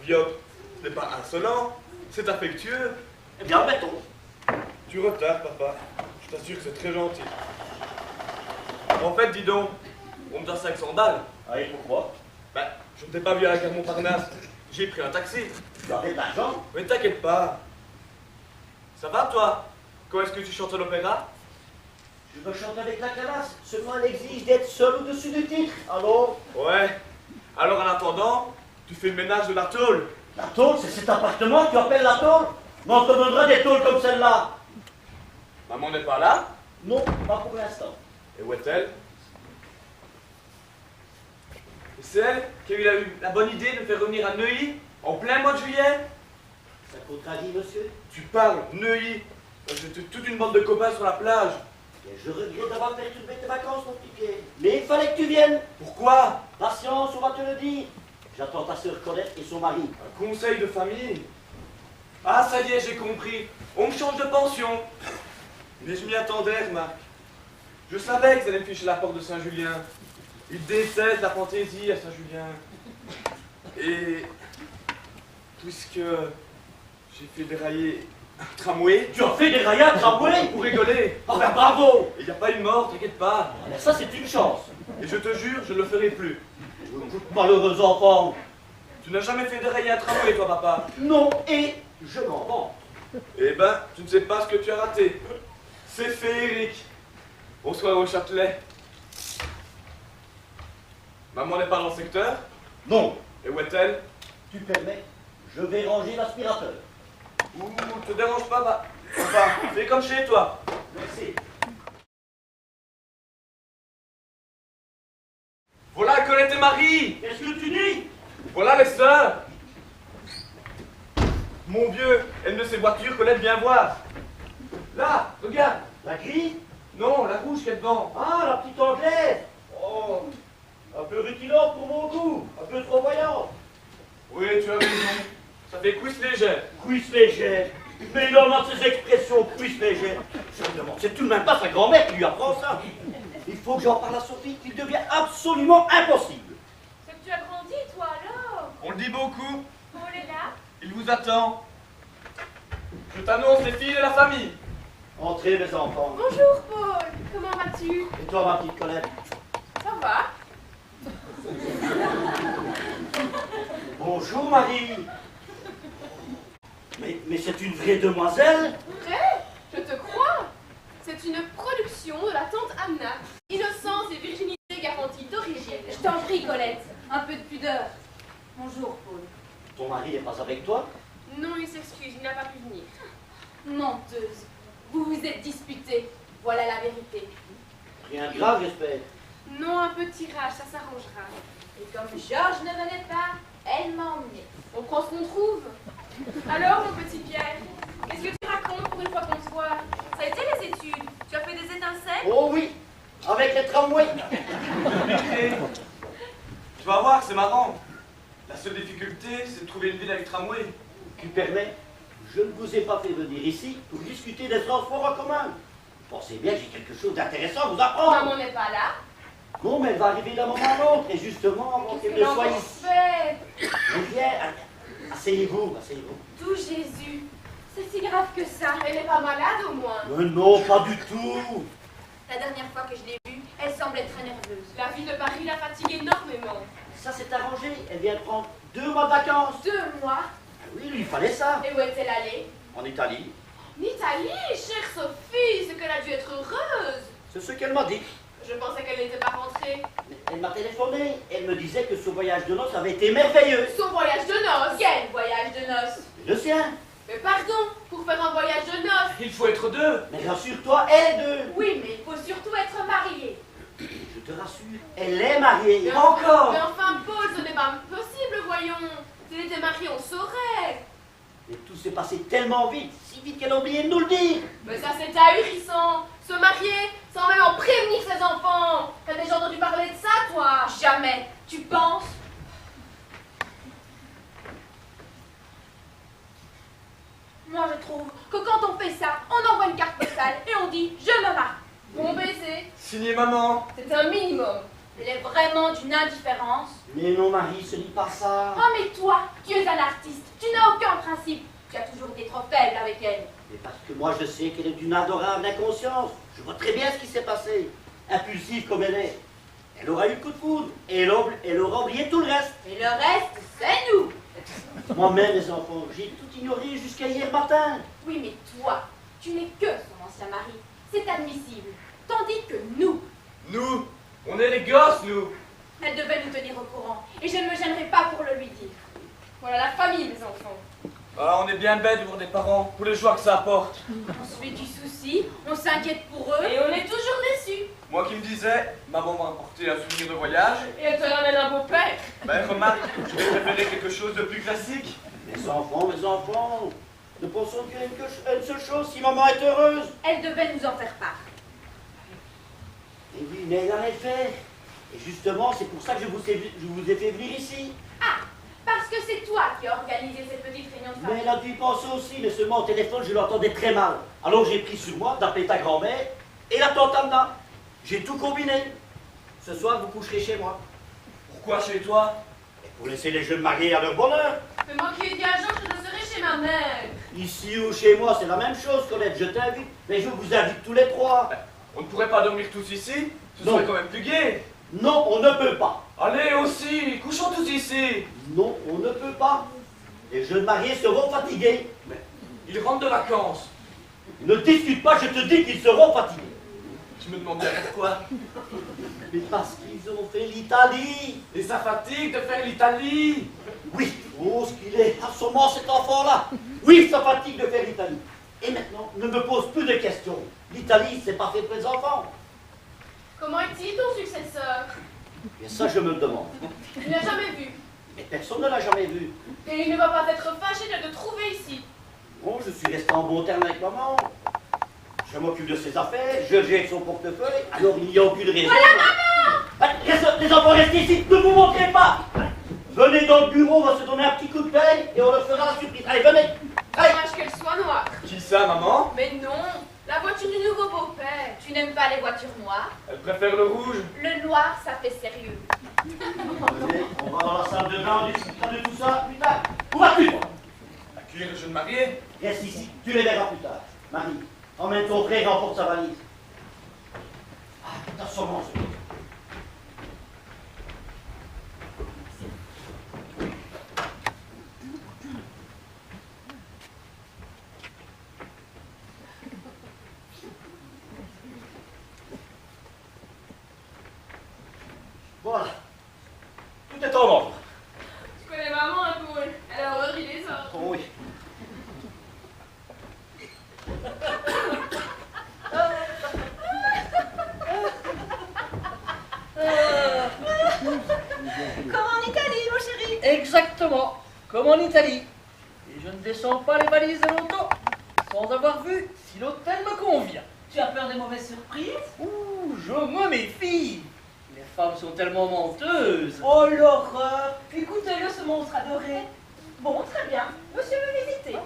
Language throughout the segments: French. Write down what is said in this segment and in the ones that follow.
Diop, ce n'est pas insolent, c'est affectueux. Eh bien, mettons. Tu retardes, papa. Je t'assure que c'est très gentil. En fait, dis donc, on me doit 500 balles. Ah, et pourquoi? Ben, je ne t'ai pas vu à la gare Montparnasse. J'ai pris un taxi. Tu avais de l'argent? Mais t'inquiète pas. Ça va, toi? Quand est-ce que tu chantes à l'opéra? Je veux chanter avec la classe. Seulement, elle exige d'être seul au-dessus du titre. Alors? Ouais. Alors, en attendant, tu fais le ménage de la tôle. La tôle, c'est cet appartement que tu appelles la tôle? Mais on te donnera des tôles comme celle-là. Maman n'est pas là? Non, pas pour l'instant. Et où est-elle? Et c'est elle qui a eu la bonne idée de faire revenir à Neuilly en plein mois de juillet? Ça contradit, monsieur? Tu parles, Neuilly. J'étais toute une bande de copains sur la plage. Et je regrette d'avoir perturbé tes vacances, mon petit Pierre. Mais il fallait que tu viennes. Pourquoi? Patience, on va te le dire. J'attends ta sœur Colette et son mari. Un conseil de famille? Ah, ça y est, j'ai compris. On me change de pension. Mais je m'y attendais, Marc. Je savais qu'ils allaient me ficher la porte de Saint-Julien. Ils détestent la fantaisie à Saint-Julien. Et puisque j'ai fait dérailler un tramway... Tu as fait des raillades, tramway? Pour rigoler. Ah ben bravo! Il n'y a pas une mort, t'inquiète pas. Mais ça, c'est une chance. Et je te jure, je ne le ferai plus. Écoute, malheureux enfant. Tu n'as jamais fait dérailler un tramway, toi, papa? Non, et je m'en vante. Eh ben, tu ne sais pas ce que tu as raté. C'est féerique. Bonsoir au Châtelet. Maman n'est pas dans le secteur? Non. Et où est-elle? Tu permets? Je vais ranger l'aspirateur. Ouh, te dérange pas, papa. Fais comme chez toi. Merci. Voilà Colette et Marie. Qu'est-ce que tu dis? Voilà les sœurs. Mon vieux, elle de ces voitures, Colette, viens voir. Là, regarde. La grise? Non, la rouge qui est devant. Ah, la petite anglaise. Oh, un peu rutilante pour mon goût, un peu trop voyante. Oui, tu as raison. Ça fait cuisse légère. Cuisse légère. Mais il en a ces expressions, cuisse légère. Je me demande, c'est tout de même pas sa grand-mère qui lui apprend ça. Il faut que j'en parle à Sophie, qu'il devient absolument impossible. C'est que tu as grandi, toi, alors? On le dit beaucoup. Paul est là? Il vous attend. Je t'annonce les filles de la famille. Entrez, mes enfants. Bonjour, Paul. Comment vas-tu? Et toi, ma petite Colette? Ça va? Bonjour, Marie. Mais c'est une vraie demoiselle? Vrai? Je te crois. C'est une production de la tante Anna. Innocence et virginité garantie d'origine. Je t'en prie, Colette, un peu de pudeur. Bonjour, Paul. Ton mari n'est pas avec toi? Non, il s'excuse, il n'a pas pu venir. Menteuse. Vous vous êtes disputés. Voilà la vérité. Rien de grave, j'espère. Non, un peu de tirage, ça s'arrangera. Et comme Georges ne venait pas, elle m'a emmenée. On prend ce qu'on trouve. Alors, mon petit Pierre, qu'est-ce que tu racontes pour une fois qu'on se voit? Ça a été les études? Tu as fait des étincelles? Oh oui, avec les tramways. Tu vas voir, c'est marrant. La seule difficulté, c'est de trouver une ville avec tramway. Tu permets? Je ne vous ai pas fait venir ici pour discuter des transports en commun. Pensez bien que j'ai quelque chose d'intéressant à vous apprendre. Maman n'est pas là. Non, mais elle va arriver d'un moment à l'autre. Et justement, avant qu'elle ne soit ici. Fait. Mais viens, asseyez-vous, asseyez-vous. Tout Jésus. C'est si grave que ça. Elle n'est pas malade au moins. Mais non, pas du tout. La dernière fois que je l'ai vue, elle semblait très nerveuse. La vie de Paris la fatigue énormément. Ça s'est arrangé. Elle vient de prendre 2 mois de vacances. 2 mois. Ah oui, lui, il fallait ça. Et où est-elle allée? En Italie. En Italie, chère Sophie, c'est qu'elle a dû être heureuse. C'est ce qu'elle m'a dit. Je pensais qu'elle n'était pas rentrée. Mais elle m'a téléphoné. Elle me disait que ce voyage de noces avait été merveilleux. Son voyage de noces. Quel voyage de noces! Le sien. Mais pardon, pour faire un voyage de noces. Il faut être deux. Mais rassure-toi, elle est deux. Oui, mais il faut surtout être marié. Je te rassure, elle est mariée. Mais Encore. Mais enfin, Paul, ce n'est pas possible, voyons. S'il était marié, on saurait. Mais tout s'est passé tellement vite, si vite qu'elle a oublié de nous le dire. Mais ça, c'est ahurissant. Se marier sans même en prévenir ses enfants. T'as déjà entendu parler de ça, toi? Jamais! Tu penses? Moi, je trouve que quand on fait ça, on envoie une carte postale et on dit « Je me marie ». Bon baiser, Signé maman. c'est un minimum. Elle est vraiment d'une indifférence. Mais non, Marie, ce n'est pas ça. Oh, mais toi, tu es un artiste. Tu n'as aucun principe. Tu as toujours été trop faible avec elle. Mais parce que moi, je sais qu'elle est d'une adorable inconscience. Je vois très bien ce qui s'est passé. Impulsive comme elle est. Elle aura eu le coup de foudre. Et elle aura oublié tout le reste. Et le reste, c'est nous. Moi-même, les enfants, j'ai tout ignoré jusqu'à hier matin. Oui, mais toi, tu n'es que son ancien mari. C'est admissible. Tandis que nous, Nous, on est les gosses, nous. elle devait nous tenir au courant. Et je ne me gênerai pas pour le lui dire. Voilà la famille, mes enfants. Ah, on est bien bêtes pour des parents, pour les joies que ça apporte. On se fait du souci, on s'inquiète pour eux. Et on est toujours déçus. Moi qui me disais, maman m'a apporté un souvenir de voyage. Et elle te ramène un beau-père. Ben remarque, je vais préférer quelque chose de plus classique. Mes enfants, ne pensons qu'à une seule chose, si maman est heureuse. Elle devait nous en faire part. Et oui, mais elle a rien fait. Et justement, c'est pour ça que je vous ai fait venir ici. Ah, parce que c'est toi qui as organisé cette petite réunion de Mais famille. elle a dû y penser aussi, mais seulement au téléphone, je l'entendais très mal. Alors j'ai pris sur moi d'appeler ta grand-mère et la tante Anna. J'ai tout combiné. Ce soir, vous coucherez chez moi. Pourquoi chez toi? Et pour laisser les jeunes mariés à leur bonheur. Mais moi qui ai dit à Jean que je serai chez ma mère. Ici ou chez moi, c'est la même chose, Colette. Je t'invite. Mais je vous invite tous les trois. On ne pourrait pas dormir tous ici? Ce Non. serait quand même plus gai. Non, on ne peut pas. Allez aussi, couchons tous ici. Non, on ne peut pas. Les jeunes mariés seront fatigués. Mais ils rentrent de vacances. Ne discute pas, je te dis qu'ils seront fatigués. Tu me demandes bien pourquoi. Mais parce qu'ils ont fait l'Italie. Et ça fatigue de faire l'Italie. Oui, oh, ce qu'il est assommant cet enfant-là. Oui, ça fatigue de faire l'Italie. Et maintenant, ne me pose plus de questions. L'Italie, c'est pas fait pour les enfants. Comment est-il ton successeur? Et ça, je me le demande. Il n'a jamais vu. Mais personne ne l'a jamais vu. Et il ne va pas être fâché de te trouver ici. Bon, je suis resté en bon terme avec maman. Je m'occupe de ses affaires, je gère son portefeuille, alors il n'y a aucune raison. Voilà, maman! Les enfants, restez ici, ne vous montrez pas! Venez dans le bureau, on va se donner un petit coup de pelle et on leur fera la surprise. Allez, venez! Allez! Dommage qu'elle soit noire. Qui ça, maman? Mais non, la voiture du nouveau beau-père. Tu n'aimes pas les voitures noires? Elle préfère le rouge. Le noir, ça fait sérieux. Venez, on va dans la salle de bain, on discutera de tout ça plus tard. Où vas-tu, toi? Accueillir le jeune marié. Reste ici, tu les verras plus tard. Marie, emmène ton frère et emporte sa valise. Ah, t'as sûrement ce truc. Voilà. Tout est en ordre. Tu connais maman un peu. Elle a horreur des autres. Oh oui. Comme en Italie, mon chéri. Exactement, comme en Italie. Et je ne descends pas les valises de l'auto sans avoir vu si l'hôtel me convient. Tu as peur des mauvaises surprises? Ouh, je me méfie. Les femmes sont tellement menteuses. Oh l'horreur! Écoutez-le, ce monstre adoré. Bon, très bien. Monsieur veut visiter.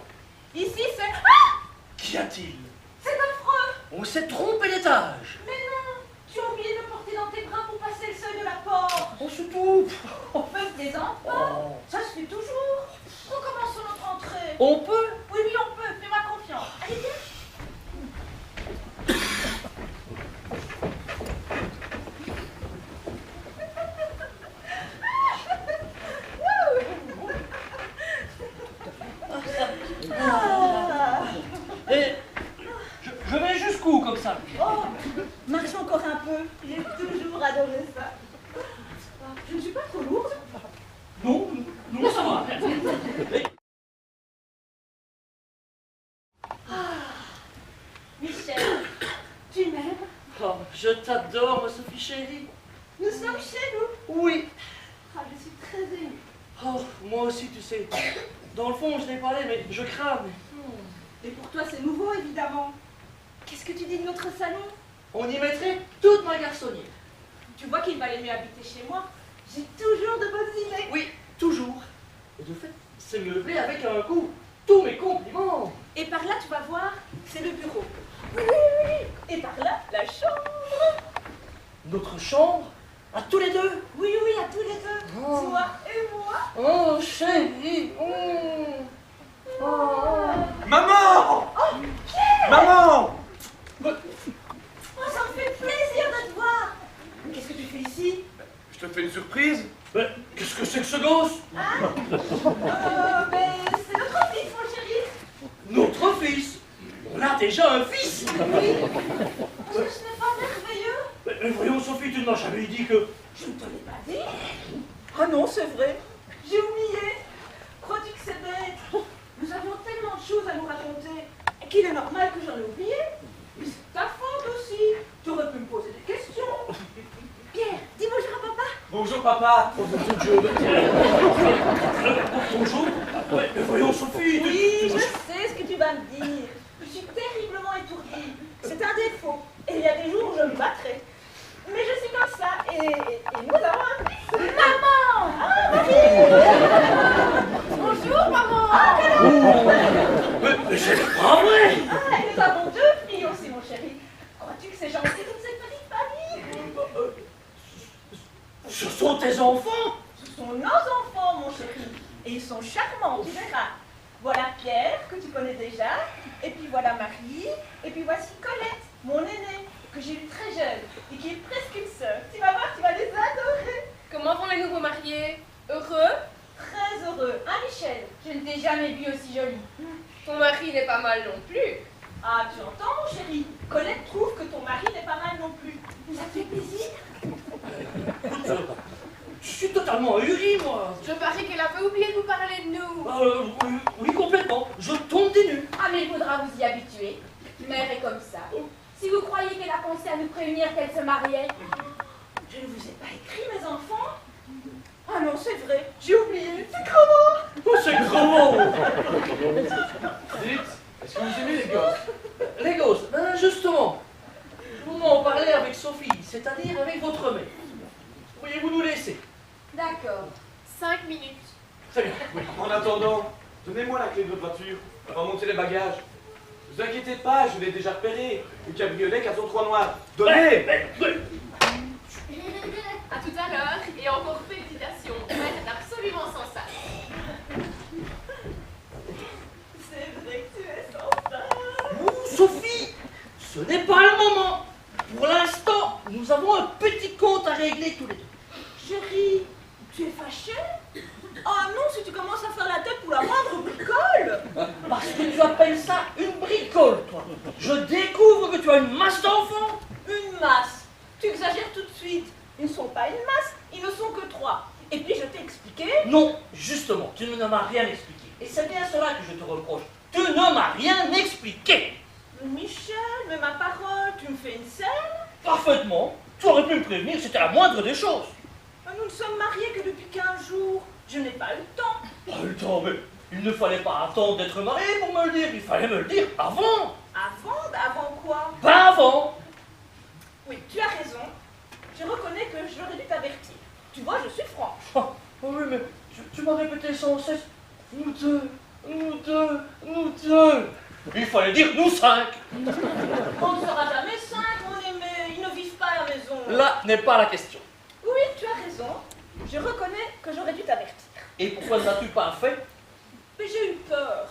Ici, c'est... Ah! Qu'y a-t-il? C'est affreux! On s'est trompé d'étage. Mais non! Tu as oublié de le porter dans tes bras pour passer le seuil de la porte. On se toupe. On fait des enfants. Oh. Ça se fait toujours. Recommençons notre entrée. On peut? Oui, oui, on peut. Fais-moi confiance. Allez, viens. Et je vais jusqu'où comme ça? Oh, marche encore un peu. J'ai toujours adoré ça. Je ne suis pas trop lourde. Non, non, ça va. Michel, tu m'aimes? Oh, je t'adore, ma Sophie chérie. Nous sommes chez nous. Oui. Ah, je suis très émue. Oh, moi aussi, tu sais. Dans le fond, je n'ai pas allé, mais je crame. Et pour toi, c'est nouveau, évidemment. Qu'est-ce que tu dis de notre salon? On y mettrait toute ma garçonnière. Tu vois qu'il valait mieux habiter chez moi. J'ai toujours de bonnes idées. Oui, toujours. Et de fait, c'est meublé avec un goût. Tous mes compliments. Et par là, tu vas voir, c'est le bureau. Oui, oui, oui. Et par là, la chambre. Notre chambre? À tous les deux? Oui, oui, à tous les deux. Oh. Toi et moi. Oh, chérie. Maman! Maman! Oh, ça me fait plaisir de te voir. Qu'est-ce que tu fais ici? Je te fais une surprise. Mais qu'est-ce que c'est que ce gosse? Mais c'est notre fils, mon chéri. Notre fils. On a déjà un fils. Oui. Est-ce que ce n'est pas merveilleux? Mais voyons, Sophie, tu ne m'as jamais dit que... Je ne te l'ai pas dit. Ah non, c'est vrai. J'ai oublié. Crois-tu que c'est bête? Nous avions tellement de choses à nous raconter qu'il est normal que j'en ai oublié. Mais c'est ta faute aussi. Tu aurais pu me poser des questions. Pierre, dis bonjour à papa. Bonjour papa. Bonjour. Mais voyons, Sophie, Oui, je sais ce que tu vas me dire. Je suis terriblement étourdie. C'est un défaut. Et il y a des jours où je me battrai. Mais je suis comme ça. Et nous avons un fils. Maman! Ah, Marie! Bonjour, maman. Mais c'est pas vrai. Ah, et nous avons deux filles aussi, mon chéri. Crois-tu que c'est gentil toute cette petite famille? Ce sont tes enfants. Ce sont nos enfants, mon chéri. Et ils sont charmants, tu verras. Voilà Pierre, que tu connais déjà. Et puis voilà Marie. Et puis voici Colette, mon aînée, que j'ai eu très jeune et qui est presque une sœur. Tu vas voir, tu vas les adorer. Comment vont les nouveaux mariés? Heureux? Très heureux. Hein, Michel? Je ne t'ai jamais vue aussi jolie. Ton mari n'est pas mal non plus. Ah, tu entends, mon chéri? Colette trouve que ton mari n'est pas mal non plus. Ça te fait plaisir? Je suis totalement ahuri, moi. Je parie qu'elle avait oublié de vous parler de nous. Oui, complètement. Je tombe des nues. Ah, mais il faudra vous y habituer. Mère est comme ça. Si vous croyez qu'elle a pensé à nous prévenir qu'elle se mariait, Je ne vous ai pas écrit, mes enfants? Ah non, c'est vrai, j'ai oublié. C'est comment? Oh, c'est gros. Dites, est-ce que vous aimez les gosses? Les gosses, ben justement. Vous m'en parlez avec Sophie, c'est-à-dire avec votre mère. Pourriez-vous nous laisser? d'accord. 5 minutes. Très bien. Oui. En attendant, donnez-moi la clé de votre voiture. On va monter les bagages. Ne vous inquiétez pas, je l'ai déjà repéré. Le cabriolet 403 noir. Donnez! À tout à l'heure et encore félicitations. Ouais, c'est absolument sans ça. C'est vrai que tu es sans ça. Sophie, ce n'est pas le moment. Pour l'instant, nous avons un petit compte à régler tous les deux. Chérie, tu es fâchée? Ah non, si tu commences à faire la tête pour la moindre bricole. Parce que tu appelles ça une bricole, toi. Je découvre que tu as une masse d'enfants. Une masse. Tu exagères tout de suite. Ils ne sont pas une masse, ils ne sont que 3. Et puis je t'ai expliqué. Non, justement, tu ne m'as rien expliqué. Et c'est bien cela que je te reproche. Tu ne m'as rien expliqué. Michel, mais ma parole, tu me fais une scène? Parfaitement. Tu aurais pu me prévenir, c'était la moindre des choses. Nous ne sommes mariés que depuis 15 jours. Je n'ai pas eu le temps. Pas le temps, mais il ne fallait pas attendre d'être marié pour me le dire. Il fallait me le dire avant. Avant? Avant quoi? Pas avant. Oui, tu as raison. Je reconnais que j'aurais dû t'avertir. Tu vois, je suis franche. Oh, oui, mais tu m'as répété sans cesse. Nous deux, nous deux, nous deux. Il fallait dire nous 5. On ne sera jamais 5, mon aimé. Ils ne vivent pas à la maison. Là n'est pas la question. Oui, tu as raison. Je reconnais que j'aurais dû t'avertir. Et pourquoi ne l'as-tu pas fait? Mais j'ai eu peur.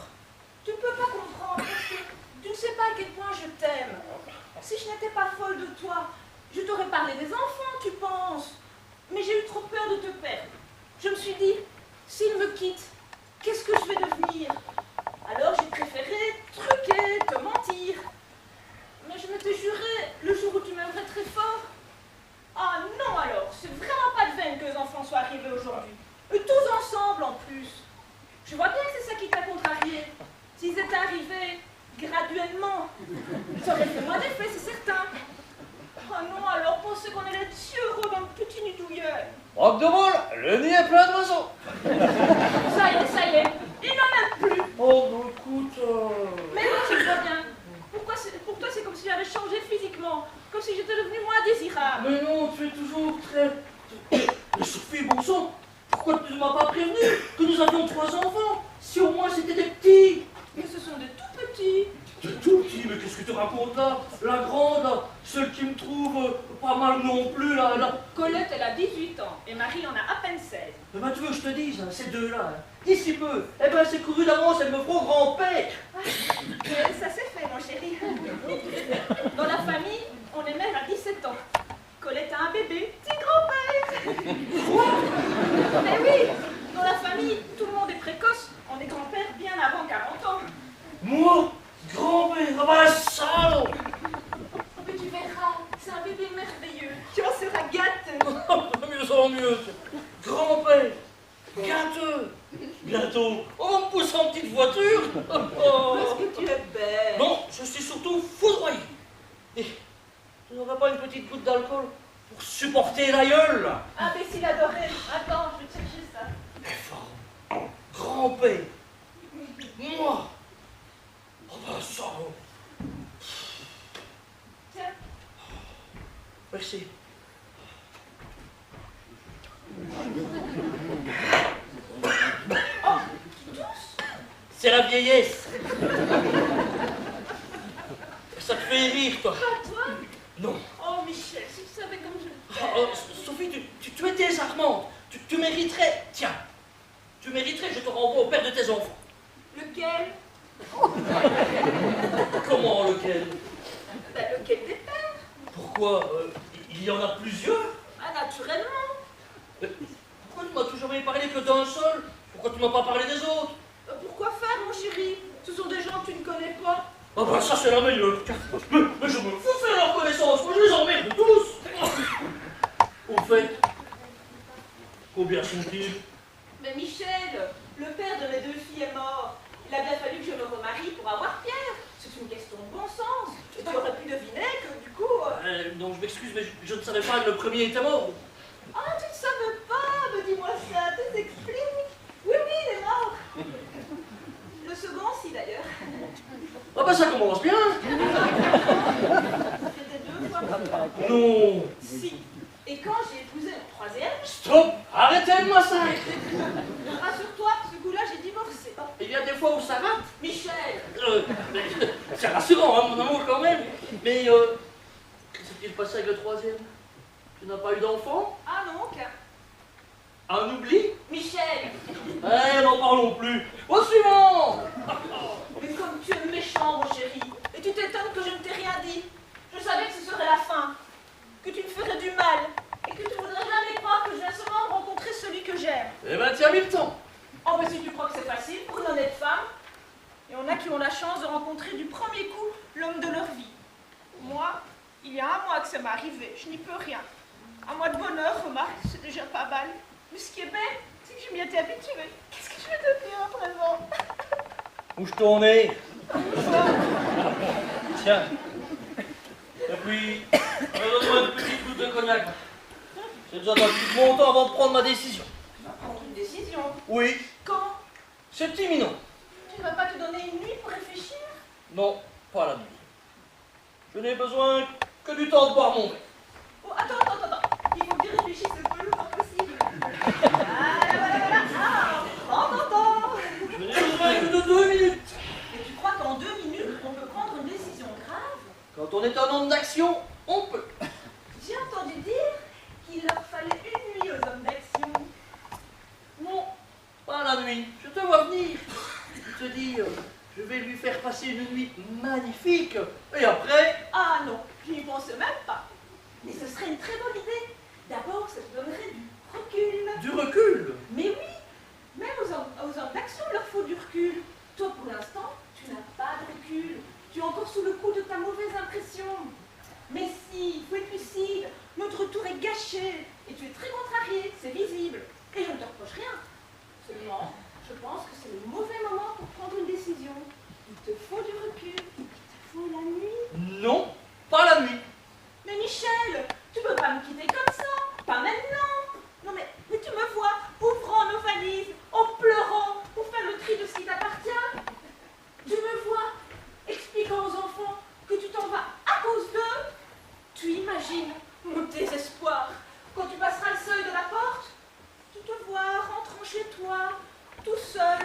Tu ne peux pas comprendre parce que tu ne sais pas à quel point je t'aime. Si je n'étais pas folle de toi, je t'aurais parlé des enfants, tu penses. Mais j'ai eu trop peur de te perdre. Je me suis dit, s'il me quitte, qu'est-ce que je vais devenir? Alors j'ai préféré truquer, te mentir. Mais je m'étais juré le jour où tu m'aimerais très fort. Ah non alors, c'est vraiment pas de veine que les enfants soient arrivés aujourd'hui. Et tous ensemble en plus. Je vois bien que c'est ça qui t'a contrarié. S'ils étaient arrivés graduellement, ça aurait fait moins d'effet, c'est certain. Oh non, alors pensez qu'on allait être si heureux dans le petit nid douillet. Manque de bol, le nid est plein d'oiseaux. Ça y est, il n'en a plus. Oh, bah écoute. Mais non, tu le vois bien. Pour toi, c'est comme si j'avais changé physiquement. Comme si j'étais devenue moins désirable. Mais non, tu es toujours très. Mais Sophie, bon sang, pourquoi tu ne m'as pas prévenu que nous avions 3 enfants? Si au moins c'était des petits. Mais ce sont des tout petits. Des tout petits, mais qu'est-ce que tu racontes là? La grande, là, celle qui me trouve pas mal non plus, là. Colette, elle a 18 ans et Marie en a à peine 16. Mais ben, tu veux que je te dise, hein, ces deux-là, hein, d'ici peu, eh ben, c'est couru d'avance, elles me feront grand-père. Ça s'est fait, mon chéri. Dans la famille, on est mère à 17 ans. Colette a un bébé, petit grand-père. Mais oui, dans la famille, tout le monde est précoce. On est grand-père bien avant 40 ans. Moi, grand-père, ah ben, salaud. Mais tu verras, c'est un bébé merveilleux. Tu en seras gâtée. De mieux en mieux. Grand-père, gâteux. Bientôt, on me pousse en petite voiture. Parce que tu es belle. Non, je suis surtout foudroyé. Et tu n'aurais pas une petite goutte d'alcool pour supporter la gueule là? Imbécile adoré. Attends, je vais te chercher ça. Grand-père, moi, oh ben ça. Tiens. Merci. Oh, tu tousses. C'est la vieillesse. Ça te fait rire, toi? Pas toi. Non. Oh, Michel, si tu savais comme je Oh, oh, Sophie, tu es désarmante. Tu mériterais. Tiens, tu mériterais que je te renvoie au père de tes enfants. Lequel? Comment lequel? Ben, lequel des pères? Pourquoi il y en a plusieurs. Ah, naturellement. Pourquoi tu m'as toujours parlé que d'un seul? Pourquoi tu m'as pas parlé des autres? Pourquoi faire, mon chéri? Ce sont des gens que tu ne connais pas. Ah ben ça c'est la meilleure. Mais je me fous faire leur connaissance. Moi je les emmerde tous. Au fait, combien sont-ils? Mais Michel, le père de mes deux filles est mort. Il a bien fallu que je me remarie pour avoir Pierre. C'est une question de bon sens. Et tu aurais pu deviner que du coup... Non, je m'excuse, mais je ne savais pas que le premier était mort. Ah, tu ne savais pas? Me dis-moi ça, tu t'expliques. Oui, il est mort. Le second aussi, d'ailleurs. Ah ben ça commence bien. C'était 2 fois plus tard. Non. Si. Et quand j'ai épousé mon troisième, Stop. Arrêtez le massacre. rassure-toi, ce coup-là, j'ai divorcé. Il y a des fois où ça rate. Michel, Mais c'est rassurant, hein, mon amour, quand même. Mais, que s'est-il passé avec le troisième? Tu n'as pas eu d'enfant? ah non, aucun. Un oubli? Michel, N'en parlons plus. Au suivant. mais comme tu es méchant, mon chéri, et tu t'étonnes que je ne t'ai rien dit. Je savais que ce serait la fin, que tu me ferais du mal, et que tu voudrais jamais croire que je viens seulement de rencontrer celui que j'aime. Eh ben, tiens, mis le temps. Oh, mais si tu crois que c'est facile pour une honnête femme, il y en a qui ont la chance de rencontrer du premier coup l'homme de leur vie. Moi, il y a 1 mois que ça m'est arrivé, je n'y peux rien. 1 mois de bonheur, remarque, c'est déjà pas mal. Mais ce qui est bête, c'est que je m'y étais habituée. Qu'est-ce que je vais devenir à présent? Bouge ton nez. Tiens. Et puis, donne-moi une petite goutte de cognac. J'ai besoin d'un petit montant avant de prendre ma décision. Tu vas prendre une décision. Oui, Quand? c'est imminent. Tu ne vas pas te donner une nuit pour réfléchir? Non, pas la nuit. Je n'ai besoin que du temps de boire mon verre. Oh, attends. Il faut que tu réfléchisses un peu le temps possible. Voilà. Ah, prends. Je n'ai besoin que de 2 minutes. Et tu crois qu'en 2 minutes, on peut prendre une décision grave? Quand on est un homme d'action, on peut. J'ai entendu dire qu'il leur fallait une nuit aux hommes d'action. Non, pas la nuit. Je te vois venir. Je te dis, je vais lui faire passer une nuit magnifique. Et après... Ah non, je n'y pense même pas. Mais ce serait une très bonne idée. D'abord, ça te donnerait du recul. Du recul. Mais oui, même aux hommes d'action, il leur faut du recul. Toi, pour l'instant, tu n'as pas de recul. Tu es encore sous le coup de ta mauvaise impression. Mais si, il faut être lucide. Notre tour est gâché. Et tu es très contrarié, c'est visible. Et je ne te reproche rien. Seulement, je pense que c'est le mauvais moment pour prendre une décision. Il te faut du recul. Il te faut la nuit. Non, pas la nuit. Mais Michel, tu peux pas me quitter comme ça. Pas maintenant. Non mais tu me vois ouvrant nos valises, en pleurant, pour faire le tri de ce qui t'appartient. Tu me vois expliquant aux enfants que tu t'en vas à cause d'eux. Tu imagines mon désespoir quand tu passeras le seuil de la porte. Tu te vois rentrant chez toi, tout seul,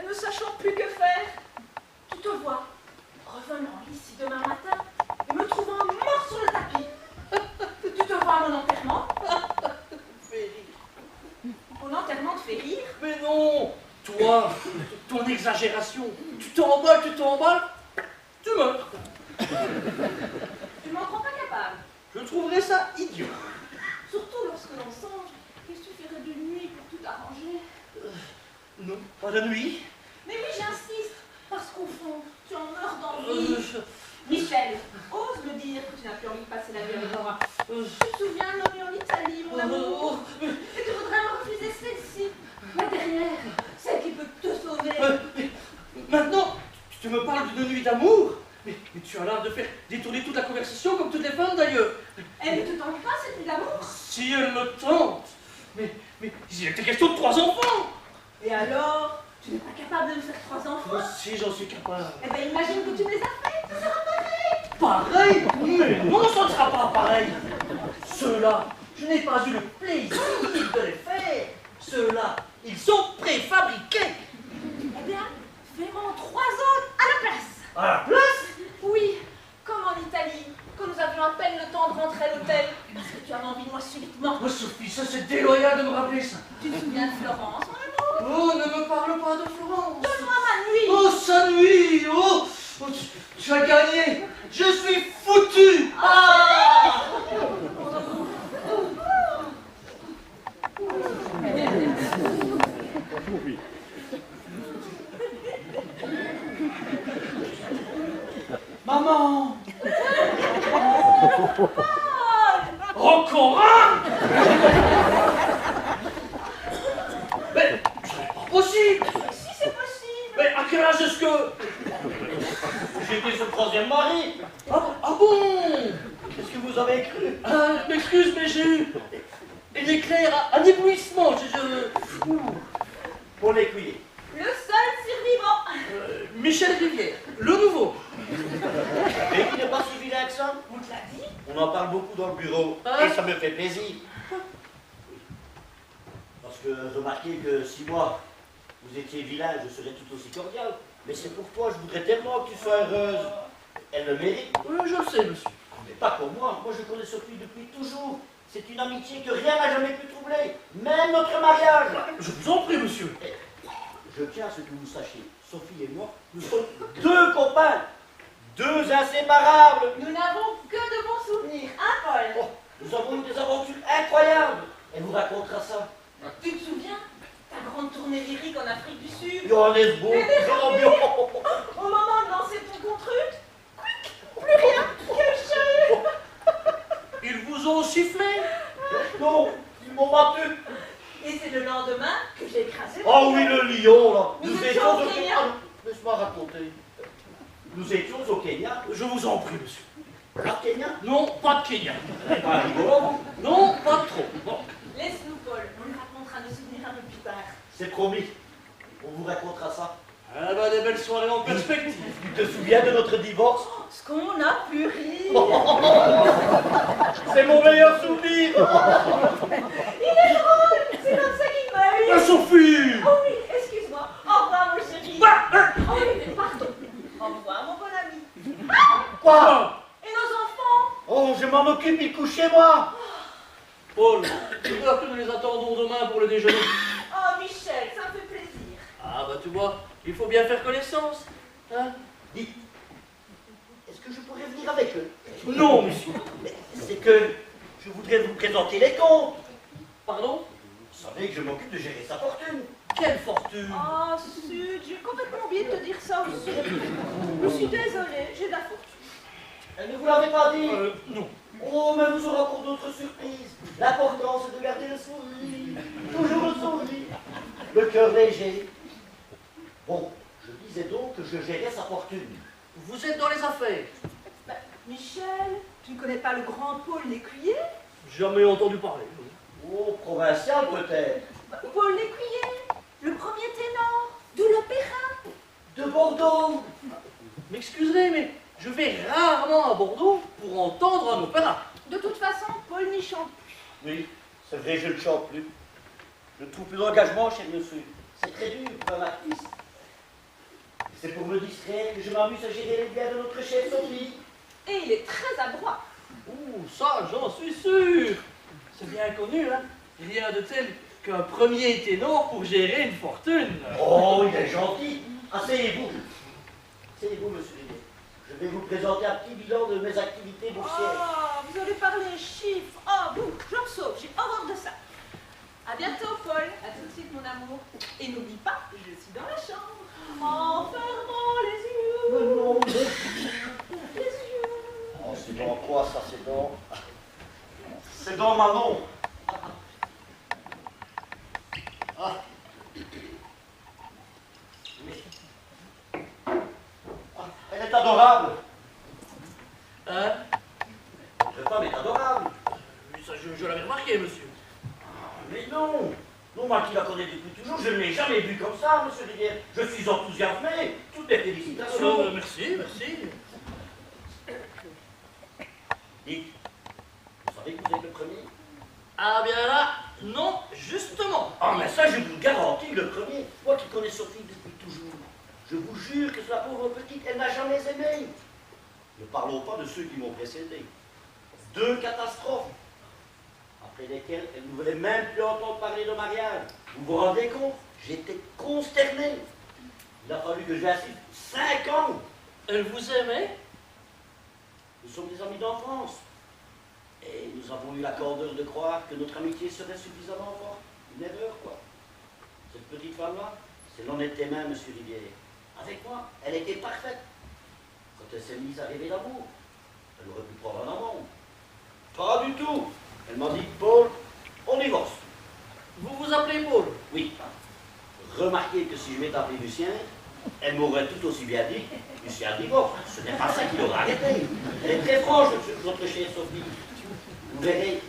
ne sachant plus que faire. Tu te vois revenant ici demain matin et me trouvant mort sur le tapis. pas mon enterrement? Fais rire. Mon enterrement te fait rire? Mais non, toi, ton exagération, tu t'emballes, tu meurs. Tu m'en crois pas capable? Je trouverais ça idiot. Surtout lorsque l'on songe qu'il suffirait d'une nuit pour tout arranger. Non, pas de nuit. Mais oui, j'insiste, parce qu'au fond, tu en meurs d'envie. Michel, ose me dire que tu n'as plus envie de passer la nuit avec moi. Tu te souviens de nos nuits en Italie, mon amour? Et tu voudrais me refuser celle-ci, la dernière, celle qui peut te sauver. Maintenant, tu me parles d'une nuit d'amour, mais tu as l'air de faire détourner toute la conversation comme toutes les femmes d'ailleurs. Elle ne te tente pas cette nuit d'amour? Si elle me tente, mais il était question de 3 enfants. Et alors, tu n'es pas capable de me faire 3 enfants? Moi aussi, j'en suis capable. Eh ben imagine que tu me les as fait, ça sera pareil. Pareil? Mais non, ça ne sera pas pareil. Ceux-là, je n'ai pas eu le plaisir de les faire. Ceux-là, ils sont préfabriqués. Eh bien, fais-moi 3 autres à la place. À la place? Oui, comme en Italie, quand nous avions à peine le temps de rentrer à l'hôtel, parce que tu avais envie de moi subitement. Oh, Sophie, ça c'est déloyal de me rappeler ça. Tu te souviens de Florence, mon amour? Oh, ne me parle pas de Florence. Donne-moi ma nuit. Oh, sa nuit. Oh, tu as gagné. Je suis foutu. Ah! Maman! Encore un? Mais c'est pas possible. Si c'est possible. Mais à quel âge est-ce que... J'ai été son 3e mari. Ah bon? Qu'est-ce que vous avez cru? Ah, m'excuse, mais j'ai eu un éclair, un éblouissement. Pour l'écuyer. Le seul survivant. Michel Rivière, le nouveau. Et qui n'est pas si vilain que ça? On te l'a dit? On en parle beaucoup dans le bureau. Ah. Et ça me fait plaisir. Parce que remarquez que si moi, vous étiez vilain, je serais tout aussi cordial. Mais c'est pour toi, je voudrais tellement que tu sois heureuse. Elle le mérite. Oui, je le sais, monsieur. Mais pas pour moi. Moi, je connais Sophie depuis toujours. C'est une amitié que rien n'a jamais pu troubler. Même notre mariage. Je vous en prie, monsieur. Je tiens à ce que vous sachiez. Sophie et moi, nous sommes 2 copains. 2 inséparables. Nous n'avons que de bons souvenirs, hein, Paul? Oh, nous avons eu des aventures incroyables. Elle vous racontera ça. Tu te souviens? Ta grande tournée lyrique en Afrique du Sud? Johannesburg, c'est ambiant. Au moment de lancer ton contre-ut? Quick! Plus rien! Quel jeu! Ils vous ont sifflé? Non, ils m'ont battu. Et c'est le lendemain que j'ai écrasé. Oh oui, le lion, là. Nous étions au Kenya. Ah, laisse-moi raconter. Nous étions au Kenya. Je vous en prie, monsieur. À Kenya? Non, pas de Kenya. Pas rigolo, vous. Non, pas trop. Bon. Laisse-nous, Paul. On lui racontera nos souvenirs un peu plus tard. C'est promis. On vous racontera ça. Ah bah, des belles soirées en perspective. Tu te souviens de notre divorce? Ce qu'on a pu rire. C'est mon meilleur souvenir. Il est drôle. C'est comme ça qu'il m'a eu. Ah, Sophie! Oh oui, excuse-moi. Au revoir, mon chéri. Bah, Oh oui, pardon. Au revoir, mon bon ami. Quoi? Et nos enfants? Oh, je m'en occupe, ils couchent chez moi. Paul, je veux que nous les attendons demain pour le déjeuner. Oh, Michel, ça me fait plaisir. Ah bah, tu vois, il faut bien faire connaissance. Hein? Dites, est-ce que je pourrais venir avec eux? Non, monsieur. Mais c'est que je voudrais vous présenter les comptes. Pardon? Vous savez que je m'occupe de gérer sa fortune. Quelle fortune! Oh, Sud, j'ai complètement oublié de te dire ça aussi. Je suis désolée, j'ai de la fortune. Elle ne vous l'avait pas dit? Non. Oh, mais vous aurez encore d'autres surprises. L'important, c'est de garder le sourire. Toujours le sourire. Le cœur léger. Bon, je disais donc que je gérais sa fortune. Vous êtes dans les affaires. Bah, Michel, tu ne connais pas le grand Paul Lécuyer? Jamais entendu parler. Oh, provincial peut-être. Bah, Paul Lécuyer, le premier ténor de l'opéra. De Bordeaux. M'excuserez, mais je vais rarement à Bordeaux pour entendre un opéra. De toute façon, Paul n'y chante Oui, c'est vrai, je ne chante plus. Je ne trouve plus d'engagement chez monsieur. C'est très dur pour un artiste. C'est pour me distraire que je m'amuse à gérer les biens de notre chère Sophie. et il est très adroit. Ouh, ça, j'en suis sûr. C'est bien connu, hein. Rien de tel qu'un premier ténor pour gérer une fortune. Oh, il est gentil. Asseyez-vous. Asseyez-vous, monsieur Rivière. Je vais vous présenter un petit bilan de mes activités boursières. Oh, vous allez parler chiffres. Oh, bon, j'en sauve, j'ai horreur de ça. À bientôt, Paul. À tout de suite, mon amour. Et n'oublie pas, je suis dans la chambre. En fermant les yeux. Non, Les yeux. oh, c'est dans quoi, ça, c'est dans... C'est dans Manon. Ah. Mais... Ah, elle est adorable. Hein? Votre femme est adorable. Oui, ça, je l'avais remarqué, monsieur. Mais non. Non, moi qui la connais depuis toujours, je ne l'ai jamais vue comme ça, monsieur Rivière. Je suis enthousiasmé. Toutes mes félicitations. Merci, merci. Dites, vous savez que vous êtes le premier? Ah bien là, non, justement. Ah, mais ça, je vous le garantis, le premier. Moi qui connais Sophie depuis toujours. Je vous jure que la pauvre petite, elle n'a jamais aimé. Ne parlons pas de ceux qui m'ont précédé. 2 catastrophes, après lesquelles elle ne voulait même plus entendre parler de mariage. Vous vous rendez compte? J'étais consterné. Il a fallu que j'insiste 5 ans. Elle vous aimait? Nous sommes des amis d'enfance. Et nous avons eu la candeur de croire que notre amitié serait suffisamment forte. Une erreur, quoi. Cette petite femme-là, c'est l'honnêteté même, monsieur Rivière. Avec moi, elle était parfaite. Quand elle s'est mise à rêver d'amour, elle aurait pu prendre un amant. Pas du tout. Elle m'a dit, Paul, on divorce. Vous vous appelez Paul? Oui. Remarquez que si je m'étais appelé Lucien, elle m'aurait tout aussi bien dit, Lucien divorce. Ce n'est pas ça qui l'aurait arrêté. Elle est très franche, votre chère Sophie. Vous verrez,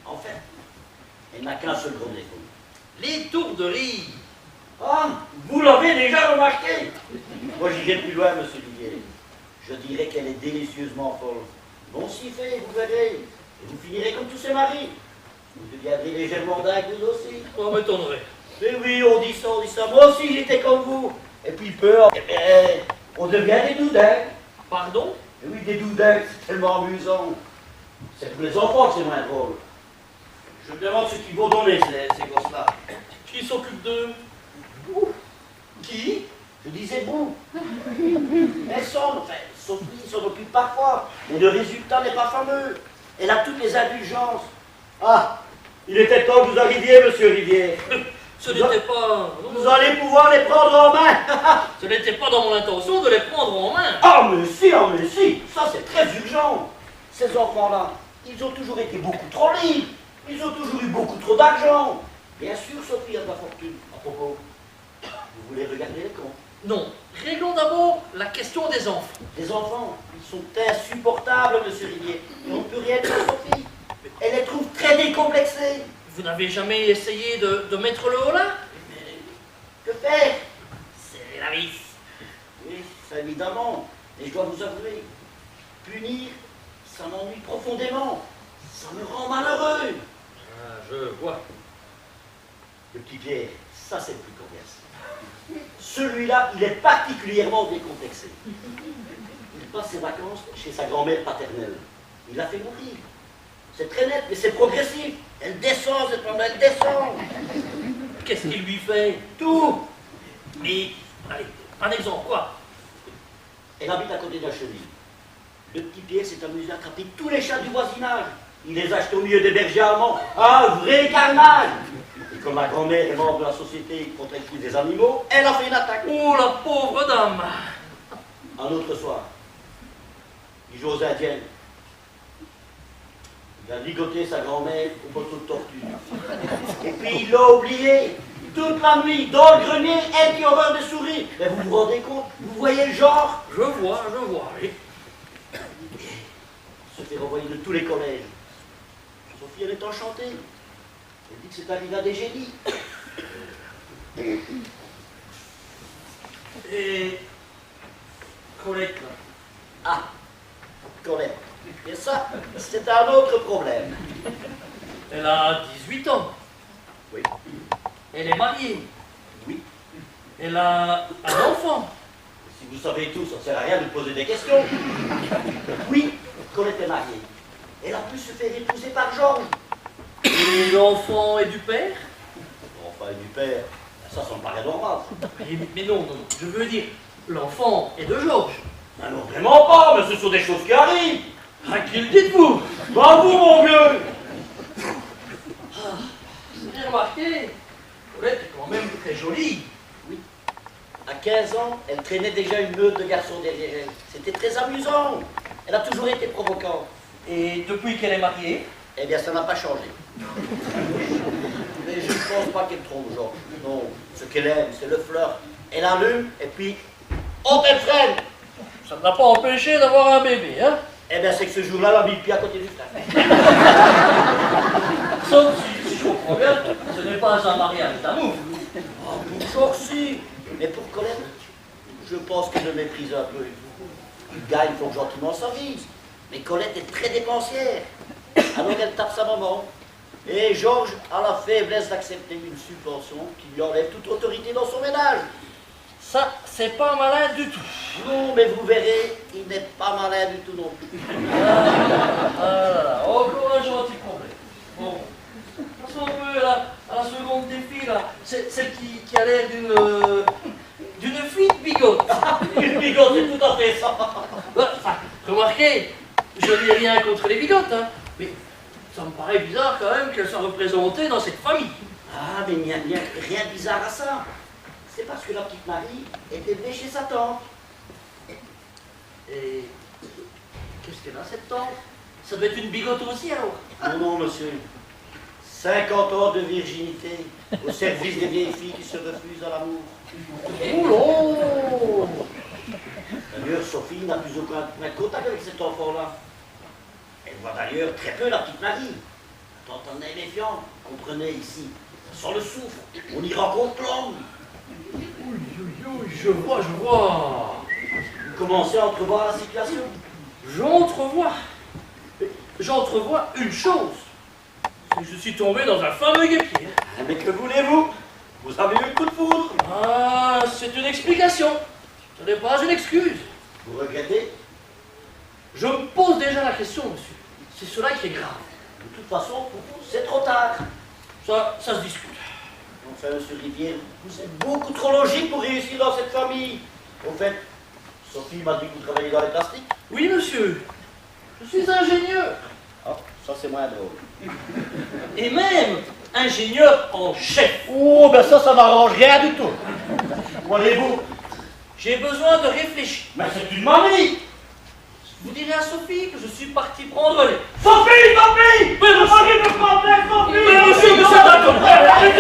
en fait, elle n'a qu'un seul gros défaut. L'étourderie. Ah, vous l'avez déjà remarqué. Moi, j'irai plus loin, monsieur Rivière. Je dirais qu'elle est délicieusement folle. Bon, si fait, vous verrez. Et vous finirez comme tous ses maris. Vous deviendrez légèrement dingue, vous aussi. On m'étonnerait. Mais oui, on dit ça, on dit ça. Moi aussi, j'étais comme vous. Et puis peur, eh bien, on devient des doudins. Pardon? Et oui, des doudins, c'est tellement amusant. C'est pour les enfants que c'est moins drôle. Je me demande ce qu'ils vont donner, ces gosses-là. Qui s'occupe d'eux? Qui? Je disais vous. Elle enfin, Sophie s'en occupe parfois, mais le résultat n'est pas fameux. Elle a toutes les indulgences. Ah, il était temps que vous arriviez, monsieur Rivière. Ce n'était pas... Vous allez pouvoir les prendre en main. Ce n'était pas dans mon intention de les prendre en main. Ah, mais si, ça c'est très urgent. Ces enfants-là, ils ont toujours été beaucoup trop libres. Ils ont toujours eu beaucoup trop d'argent. Bien sûr, Sophie a de la fortune. À propos, vous voulez regarder les comptes? Non. Réglons d'abord la question des enfants. Les enfants, ils sont insupportables, monsieur Rivière. Et on ne peut rien dire à Sophie. Elle les trouve très décomplexées. Vous n'avez jamais essayé de mettre le holà? Que faire? C'est la vis. Oui, ça évidemment. Mais je dois vous avouer, punir, ça m'ennuie profondément. Ça me rend malheureux. Ah, je vois. Le petit Pierre, ça c'est le plus coriace. Celui-là, il est particulièrement décomplexé. Il passe ses vacances chez sa grand-mère paternelle. Il la fait mourir. C'est très net, mais c'est progressif. Elle descend, cette femme, elle descend. Qu'est-ce qu'il lui fait? Tout. Mais, allez, un exemple, quoi? Elle habite à côté d'un chenil. Le petit Pierre s'est amusé à attraper tous les chats du voisinage. Il les a achetés au milieu des bergers allemands. Un vrai carnage. Et comme ma grand-mère est membre de la société protectrice des animaux, elle a fait une attaque. Oh, la pauvre dame! Un autre soir, il joue aux Indiennes. Il a ligoté sa grand-mère au poteau de tortue. Et puis il l'a oublié. Toute la nuit, dans le grenier, elle qui a horreur de souris. Mais vous vous rendez compte? Vous voyez le genre? Je vois, oui. Il se fait renvoyer de tous les collèges. Sophie, elle est enchantée. Elle dit que c'est arrivé à des génies. Et... Colette, là. Ah, Colette. Et ça, c'est un autre problème. Elle a 18 ans. Oui. Elle est mariée. Oui. Elle a un enfant. Si vous savez tout, ça ne sert à rien de poser des questions. Oui, Colette est mariée. Elle a pu se faire épouser par Georges. Et l'enfant est du père? L'enfant est du père. Ça me paraît normal. Mais non, non, je veux dire, l'enfant est de Georges. Ah non, vraiment pas, mais ce sont des choses qui arrivent. À qui le dites-vous? Bah vous, mon vieux. Vous avez remarqué, Colette est quand même très jolie. À 15 ans, elle traînait déjà une meute de garçons derrière elle. C'était très amusant. Elle a toujours été provocante. Et depuis qu'elle est mariée? Eh bien, ça n'a pas changé. Mais je ne pense pas qu'elle trompe Georges. Non, ce qu'elle aime, c'est le flirt. Elle allume, et puis, on elle freine. Ça ne l'a pas empêché d'avoir un bébé, hein? Eh bien, c'est que ce jour-là, la bille à côté du frère. Sauf si je comprends bien, ce n'est pas un mariage d'amour. Ah, pour Georges, si. Mais pour Colette, je pense qu'elle le méprise un peu. Il gagne fort gentiment sa vie. Mais Colette est très dépensière. Alors elle tape sa maman. Et Georges a la faiblesse d'accepter une subvention qui lui enlève toute autorité dans son ménage. Ça, c'est pas malin du tout. Non, mais vous verrez, il n'est pas malin du tout non plus. Encore un gentil problème. Bon, passons un peu à la seconde des filles, là. Celle qui a l'air d'une fille bigote. Une bigote, c'est tout à fait ça. Enfin, remarquez, je n'ai rien contre les bigotes, hein, mais ça me paraît bizarre quand même qu'elles soient représentées dans cette famille. Ah, mais il n'y a rien de bizarre à ça. C'est parce que la petite Marie est élevée chez sa tante. Et qu'est-ce qu'elle a cette tante? Ça doit être une bigote aussi alors? Non, non, monsieur. 50 ans de virginité au service des vieilles filles qui se refusent à l'amour. Oh! D'ailleurs, Sophie n'a plus aucun contact avec cet enfant-là. Elle voit d'ailleurs très peu la petite Marie. La tante en est méfiante. Comprenez ici, sans le souffle, on y rencontre l'homme. Je vois, je vois. Vous commencez à entrevoir la situation. J'entrevois une chose. C'est que je suis tombé dans un fameux guêpier. Mais que voulez-vous? Vous avez eu un coup de foudre. Ah, c'est une explication. Ce n'est pas une excuse. Vous regrettez? Je me pose déjà la question, monsieur. C'est cela qui est grave. De toute façon, pour vous, c'est trop tard. Ça se discute. Enfin, monsieur Rivière, vous êtes beaucoup trop logique pour réussir dans cette famille. Au fait, Sophie m'a dit que vous travaillez dans les plastiques. Oui, monsieur. Je suis ingénieur. Ah, ça c'est moins drôle. Et même ingénieur en chef. Oh, ben ça n'arrange rien du tout. Voyez-vous? J'ai besoin de réfléchir. Mais c'est une mamie. Vous direz à Sophie que je suis parti prendre les... Sophie, Sophie! Mais Sophie, ne prends pas, Sophie! Mais monsieur, c'est intolérable!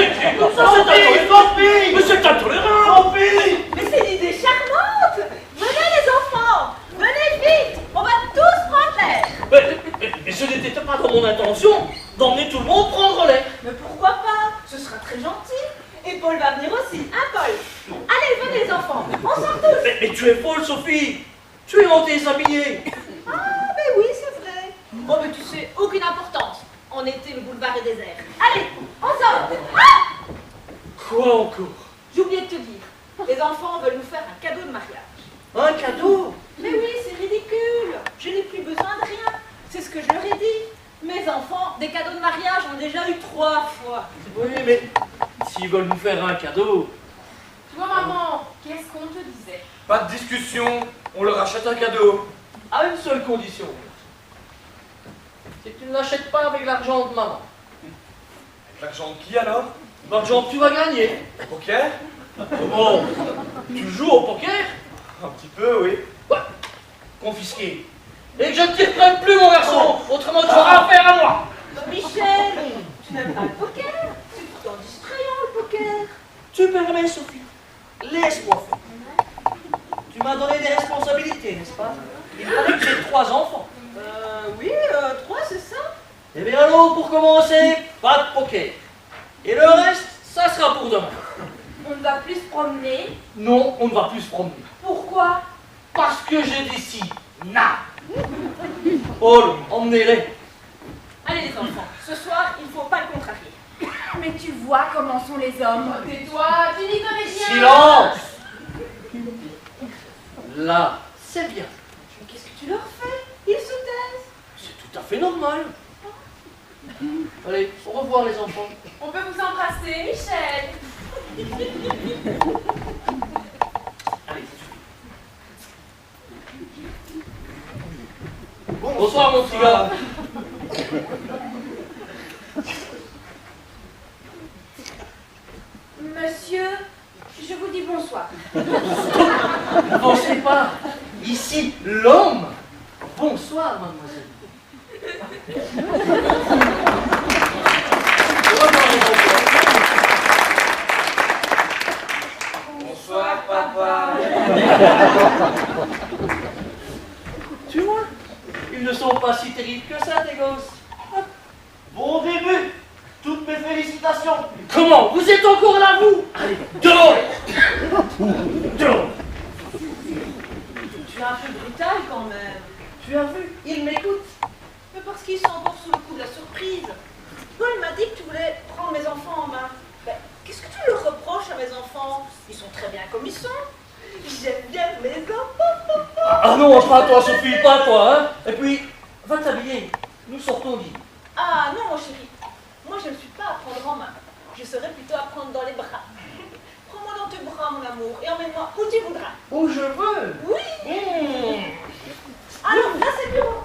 Sophie! Mais c'est intolérable! Sophie! Mais c'est une idée charmante! Venez les enfants! Venez vite! On va tous prendre l'air! Mais ce n'était pas dans mon intention d'emmener tout le monde prendre l'air. Mais pourquoi pas? Ce sera très gentil. Et Paul va venir aussi, hein Paul? Allez, venez les enfants, on sort tous! Mais tu es folle, Sophie! Tu es montée s'habiller! Ah, mais oui, c'est vrai. Oh, mais tu sais, aucune importance. En été, le boulevard est désert. Allez, on sort! Ah! Quoi encore? J'ai oublié de te dire. Les enfants veulent nous faire un cadeau de mariage. Un cadeau? Mais oui, c'est ridicule. Je n'ai plus besoin de rien. C'est ce que je leur ai dit. Mes enfants, des cadeaux de mariage, ont déjà eu 3 fois. Oui, mais s'ils veulent nous faire un cadeau... Toi, maman, qu'est-ce qu'on te disait? Pas de discussion, on leur achète un cadeau. À une seule condition. C'est que tu ne l'achètes pas avec l'argent de maman. Avec l'argent de qui alors? L'argent que tu vas gagner. Au poker? Bon, tu joues au poker? Un petit peu, oui. Ouais. Confisqué. Et que je ne t'y reprenne plus, mon garçon. Autrement, tu auras affaire à moi. Michel, tu n'aimes pas le poker? C'est pourtant distrayant le poker. Tu permets, Sophie? Laisse-moi faire. Tu m'as donné des responsabilités, n'est-ce pas? Il fallait que j'ai 3 enfants. Oui, 3, c'est ça? Eh bien alors, pour commencer, pas de poker. Et le reste, ça sera pour demain. On ne va plus se promener. Non, on ne va plus se promener. Pourquoi? Parce que j'ai décidé. Na. Paul, emmenez-les. Allez les enfants, ce soir, il ne faut pas le contrarier. Mais tu vois comment sont les hommes. Tais-toi, tu n'y connais rien. Silence. Là, c'est bien. Mais qu'est-ce que tu leur fais? Ils se taisent. C'est tout à fait normal. Allez, au revoir les enfants. On peut vous embrasser, Michel. Allez, bonsoir mon petit gars. Monsieur, je vous dis bonsoir. Ne pensez pas. Ici, l'homme. Bonsoir, mademoiselle. Au revoir, les enfants. Bonsoir, papa. Tu vois, ils ne sont pas si terribles que ça, tes gosses. Bon début. Toutes mes félicitations. Comment? Vous êtes encore là, vous? Allez, dehors! Dehors! Tu es un peu brutal quand même. Tu as vu? Il m'écoute. Mais parce qu'ils sont encore sous le coup de la surprise. Paul m'a dit que tu voulais prendre mes enfants en main. Ben, qu'est-ce que tu leur reproches à mes enfants? Ils sont très bien comme ils sont. J'aime bien mes enfants. Ah non, pas toi, Sophie, pas toi, hein? Et puis, va t'habiller. Nous sortons d'y. Ah non, mon chéri. Moi, je ne suis pas à prendre en main. Je serais plutôt à prendre dans les bras. Prends-moi dans tes bras, mon amour, et emmène-moi où tu voudras. Où je veux. Oui. Alors, là, c'est plus bon.